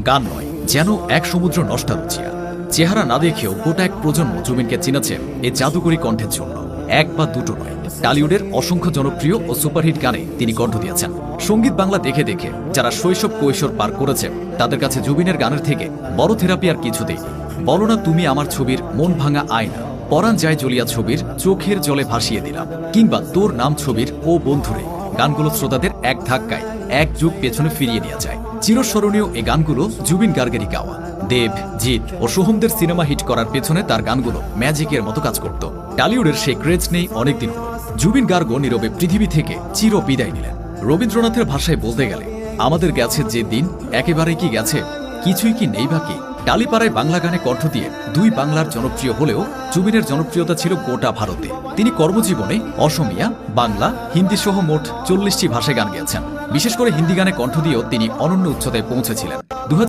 গান নয়, যেন এক সমুদ্র নস্টালজিয়া। চেহারা না দেখেও গোটা এক প্রজন্ম জুবিনকে চিনেছে এই জাদুকরী কণ্ঠের জন্য। এক বা দুটো নয়, টলিউডের অসংখ্য জনপ্রিয় ও সুপারহিট গানে তিনি কণ্ঠ দিয়েছেন। সঙ্গীত বাংলা দেখে দেখে যারা শৈশব কৈশোর পার করেছে তাদের কাছে জুবিনের গানের থেকে বড় থেরাপি আর কিছুতেই নেই। বলো না তুমি আমার ছবির মন ভাঙা আয়না, পরাণ যায় জ্বলিয়া ছবির চোখের জলে ভাসিয়ে দিলাম, কিংবা তোর নাম ছবির ও বন্ধুরে গানগুলো শ্রোতাদের এক ধাক্কায় এক যুগ পেছনে ফিরিয়ে নিয়ে যায়। চিরস্মরণীয় এই গানগুলো জুবিন গার্গেরই গাওয়া। দেব, জিৎ ও সোহমদের সিনেমা হিট করার পেছনে তার গানগুলো ম্যাজিকের মতো কাজ করত। টলিউডের সেই ক্রেজ নেই অনেকদিন হলো। জুবিন গার্গও নীরবে পৃথিবী থেকে চির বিদায় নিলেন। রবীন্দ্রনাথের ভাষায় বলতে গেলে আমাদের গেছে যে দিন একেবারে কি গেছে, কিছুই কি নেই বাকি। টালিপাড়ায় বাংলা গানে কণ্ঠ দিয়ে দুই বাংলার জনপ্রিয় হলেও জুবিনের জনপ্রিয়তা ছিল গোটা ভারতে। তিনি কর্মজীবনে অসমীয়া, বাংলা, হিন্দি সহ মোট 40টি ভাষায় গান গেয়েছেন। বিশেষ করে হিন্দি গানে কণ্ঠ দিয়েও তিনি অনন্য উচ্চতায় পৌঁছেছিলেন।